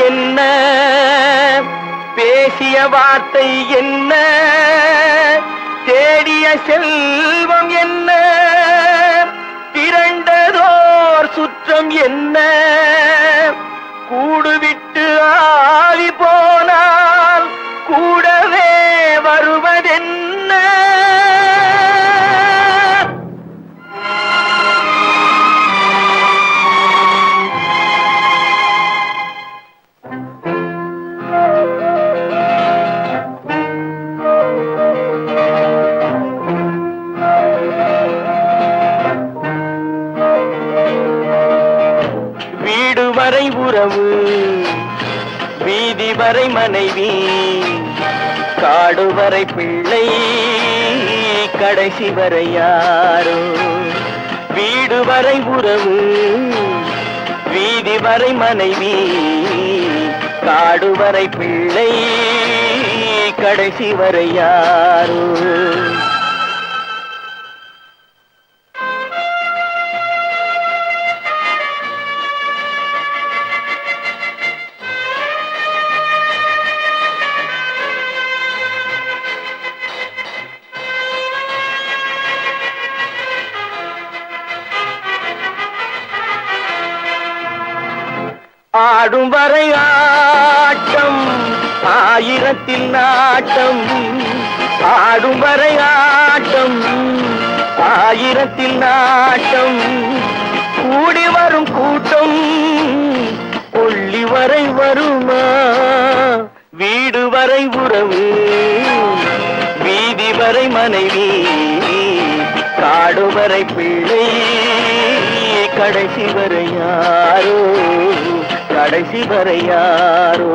என்ன, பேசிய வார்த்தை என்ன, தேடிய செல்வம் என்ன, திரண்டதோர் சுற்றம் என்ன, கூடுவிட்டு ஆவி போனால் கூடவே வருவதென்ன. வீடு வரை உறவு, வீதி வரை மனைவி, காடு வரை பிள்ளை, கடைசி வரை யாரோ. வீடு வரை உறவு, வீதி வரை மனைவி, காடு வரை பிள்ளை, கடைசி வரை யாரோ. ஆடும் வரை ஆட்டம், ஆயிரத்தில் நாட்டம். ஆடும் வரை ஆட்டம், ஆயிரத்தில் நாட்டம். கூடி வரும் கூட்டம் கொள்ளி வரை வருமா. வீடு வரை உறவு, வீதி வரை மனைவி, காடு வரை பிள்ளை, கடைசி வரை யாரோ, கடைசி வரை யாரோ.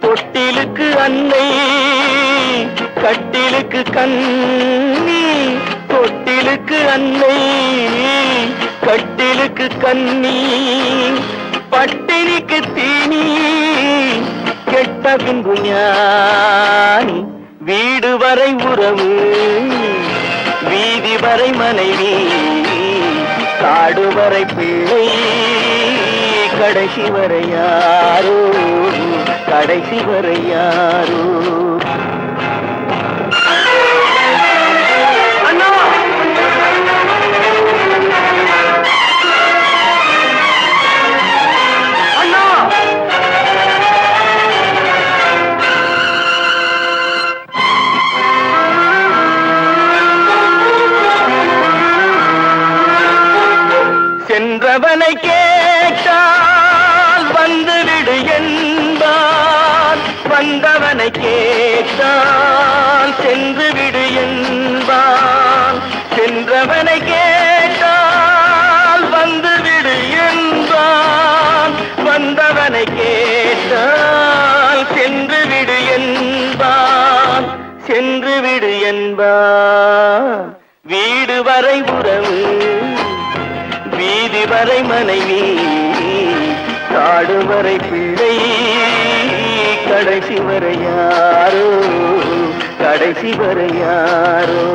தொட்டிலுக்கு அன்னை, கட்டிலுக்கு கண்ணி. தொட்டிலுக்கு அன்னை, கட்டிலுக்கு கண்ணி, பட்டினிக்கு தீனி, கெட்ட பின்பு ஞானி. வீடு வரை உறவு, வீதி வரை மனைவி, காடு வரை பிள்ளை, கடைசி வரை யாரோ, கடைசி வரை யாரோ. அண்ணா அண்ணா, சென்றவனை கேட்டால் வந்துவிடு என்பான், வந்தவனை கேட்டால் சென்று விடு என்பான். சென்றவனை கேட்டால் வந்துவிடு என்பான், வந்தவனை கேட்டால் சென்று விடு என்பான், சென்று விடு என்பான். வீடு வரை உறவு, வீதி வரை மனைவி, காடு வரை பிள்ளை, கடைசி வரை யாரோ, கடைசி வரை யாரோ.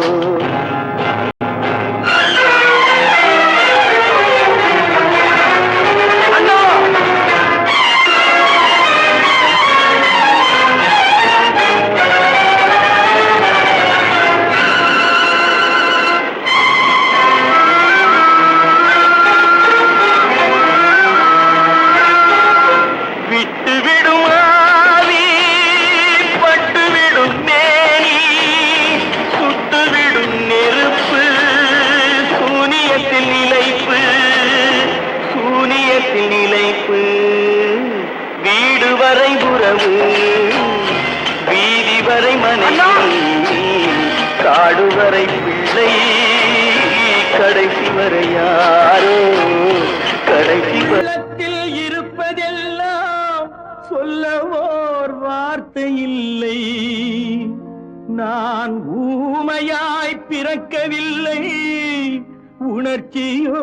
வீதி வரை மனைவி, காடு வரை பிள்ளை, கடைசி வரை யாரோ, கடைசி. உள்ளத்தில் இருப்பது ஊமையாய் பிறக்கவில்லை, உணர்ச்சியோ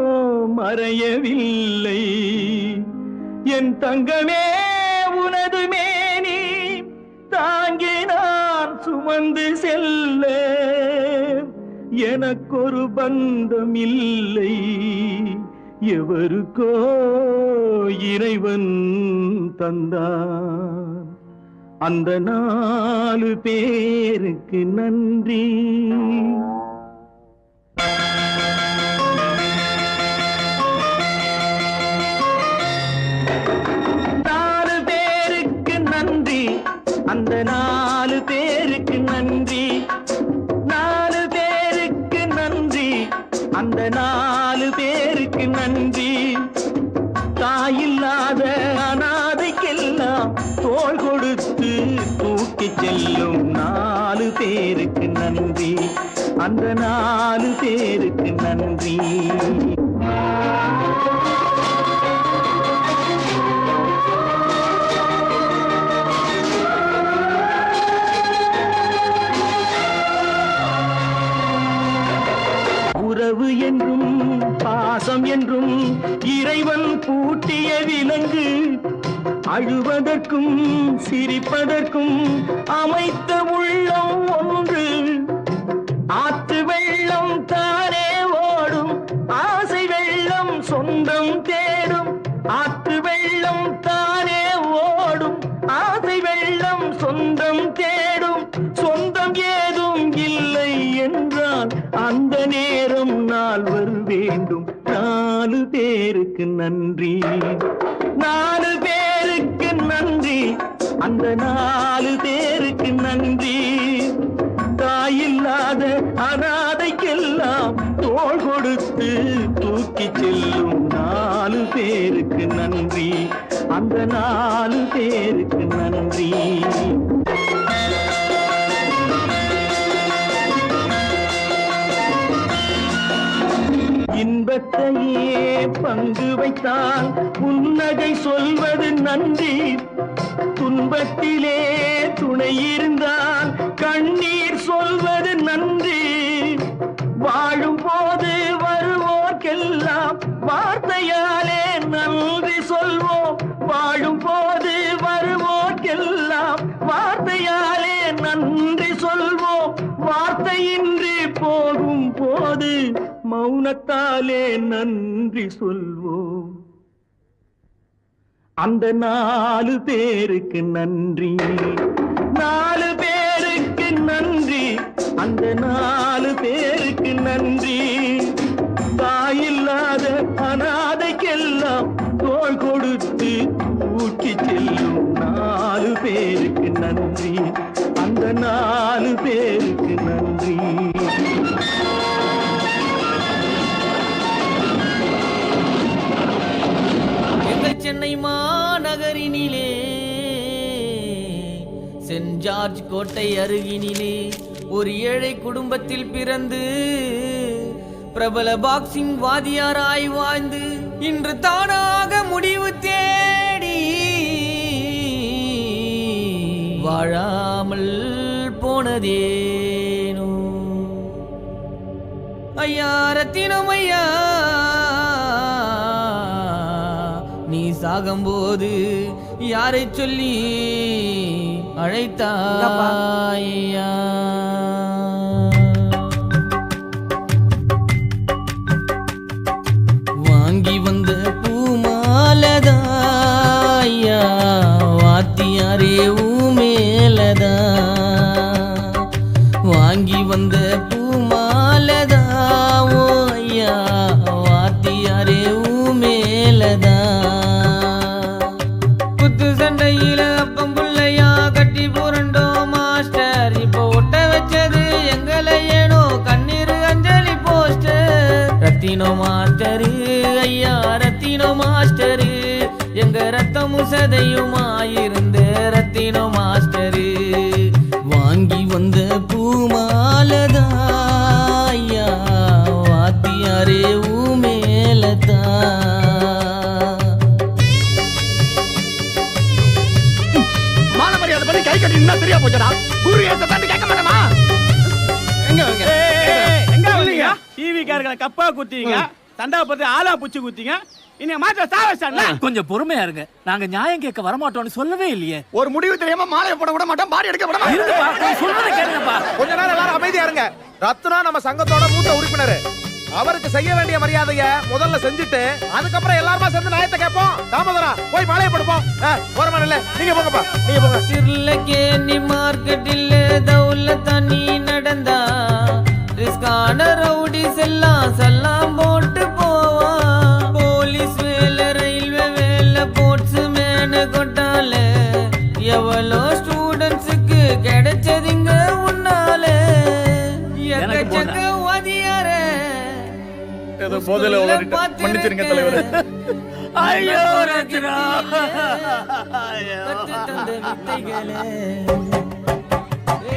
மறையவில்லை. என் தங்கமே உனது மேனி தாங்கி நான் சுமந்து செல்ல, எனக்கொரு பந்தம் இல்லை, எவருக்கோ இறைவன் தந்தான். அந்த 4 பேருக்கு நன்றி. 4 பேருக்கு நன்றி, அந்த 4 பேருக்கு நன்றி. 4 பேருக்கு நன்றி, அந்த 4 பேருக்கு நன்றி. தாயில்லாத அனாதைக்கெல்லாம் தோள் கொடுத்து தூக்கி செல்லும் 4 பேருக்கு நன்றி, அந்த 4 பேருக்கு நன்றி. உறவு என்றும் பாசம் என்றும் இறைவன் பூட்டிய விலங்கு, அழுவதற்கும் சிரிப்பதற்கும் அமைத்த உள்ளம் ஒன்று. ஆற்று வெள்ளம் தானே ஓடும், ஆசை வெள்ளம் சொந்தம் தேடும். ஆற்று வெள்ளம் தானே ஓடும், ஆசை வெள்ளம் சொந்தம் தேடும். சொந்தம் ஏதும் இல்லை என்றால் அந்த நேரம் நால்வர் வேண்டும். 4 பேருக்கு நன்றி, 4 பேருக்கு நன்றி, அந்த 4 பேருக்கு நன்றி. தாயில்லாத அனாதைக்கெல்லாம் தோள் கொடுத்து தூக்கி செல்லும் 4 பேருக்கு நன்றி, அந்த 4 பேருக்கு நன்றி. இன்பத்தையே பங்கு வைத்தால் புன்னகை சொல்வது நன்றி. துன்பத்திலே துணை இருந்தால் கண்ணீர் சொல்வது நன்றி. வாழும் போது வருவோர்க்கெல்லாம் வார்த்தையாலே நன்றி சொல்வோம். வாழும் போது வருவோர்க்கெல்லாம் வார்த்தையாலே நன்றி சொல்வோம். வார்த்தையின்றி போகும் போது மௌனத்தாலே நன்றி சொல்வோம். அந்த 4 பேருக்கு நன்றி, 4 பேருக்கு நன்றி, அந்த 4 பேருக்கு நன்றி. தாயில்லாத அனாதைக்கெல்லாம் தோள் கொடுத்து தூக்கி செல்லும் 4 பேருக்கு நன்றி, அந்த 4 பேருக்கு நன்றி. சென்னை மாநகரினிலே சென்ட் ஜார்ஜ் கோட்டை அருகினிலே ஒரு ஏழை குடும்பத்தில் பிறந்து பிரபல பாக்ஸிங் வாதியாராய் வாழ்ந்து இன்று தானாக முடிவு தேடி வாழாமல் போனதேனோ. ஐயா ரத்தினம் ஐயா, நீ சாகும்போது யாரை சொல்லி அழைத்தாயா? வாங்கி வந்த பூமாலதாயா, வாத்தியாரே ஊமேலதா. வாங்கி வந்த பூமாலதா ஓய்யா, வாத்தியாரே ஊமேலதா. சண்டையில அப்பம் புள்ளையா கட்டி புரண்டோம் மாஸ்டர். இப்போ ஒட்ட வச்சது எங்களை ஏனோ கண்ணீர் அஞ்சலி போஸ்டர். ரத்தினோ மாஸ்டரு ஐயா, ரத்தினோ மாஸ்டரு, எங்க ரத்தமும் சதையுமாயிருந்த ரத்தினோ மாஸ்டரு. வாங்கி வந்த பூமாலதா ஐயா, வாத்தியாரே ஊமேலதா. கை கட்டி சரியா போச்சடா. குரு ஏத்த தட்டு கேட்க மாட்டேமா? எங்க வந்தீங்க? டிவி காரங்களை கப்பா குத்திங்க, சண்டா பத்தி ஆளா புச்சு குத்திங்க. இன்னைக்கு மாற்ற சாவச்சான்ல. கொஞ்சம் பொறுமையா இருங்க. நாங்க நியாயம் கேட்க வரமாட்டோம்னு சொல்லவே இல்லையே. ஒரு முடிவு தெரியாம மாலையை போட விட மாட்டோம், பாடி எடுக்க விட இருங்கப்பா, கொஞ்சம் சொல்றதை கேளுங்கப்பா. கொஞ்ச நேரம் எல்லாரும் அமைதியா இருங்க. ரத்னா நம்ம சங்கத்தோட மூத்த உறுப்பினர். அவருக்கு செய்ய வேண்டிய மரியாதைய முதல்ல செஞ்சுட்டு அதுக்கப்புறம் எல்லாருமா சேர்ந்து நியாயத்தை கேட்போம். தாமோதரா போய் மாலையை போடுப்போம். ஓரமா இல்ல, நீங்க போங்கப்பா, நீங்க போங்க. திருலக்கேணி மார்க்கெட்டில் தௌலத்தா நீ நடந்தா ரிஸ்கான ரவுடிஸ் எல்லாம் சல்லாம் போட்டு போவா. போலீஸ் வேலை, ரயில்வே வேலை, போட்ஸ் மேனு கொட்டால எவ்வளோ ஸ்டூடெண்ட்ஸுக்கு கிடைச்சதுங்க உன்னால. எக்கச்சக்க வாதியாரே ஏதோ போதையில ஓடிட்டேன், மன்னிச்சிருங்க தலைவரே. ஐயோ ரத்னா, கத்து தந்த வித்தைகளே.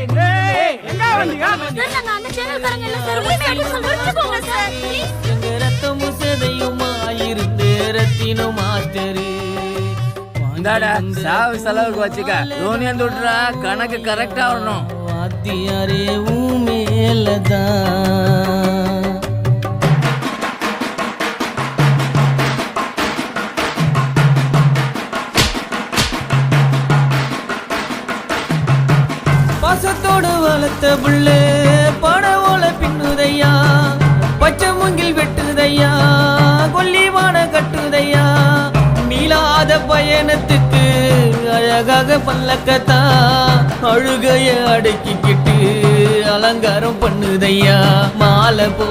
எங்க வந்தீங்க? எங்க ரத்தமும் சதையுமாயிருந்து ரத்தினோ மாஸ்டரு. இந்தாடா, சாவு செலவுக்கு வச்சுக்க. யூனியன் தொட்டுறா, கணக்கு கரெக்டா வரணும். வாத்தியாரே உன் மேலதான். பாசத்தோடு வளர்த்த புள்ளு படவோல பின்னுதையா, பச்சை மூங்கில் வெட்டுதையா, கொல்லிவான கட்டுதையா. மீளாத பயணத்துக்கு அழகாக பல்லக்கத்தா அழுகைய அடக்கிக்கிட்டு அலங்காரம் பண்ணுதையா. மாலை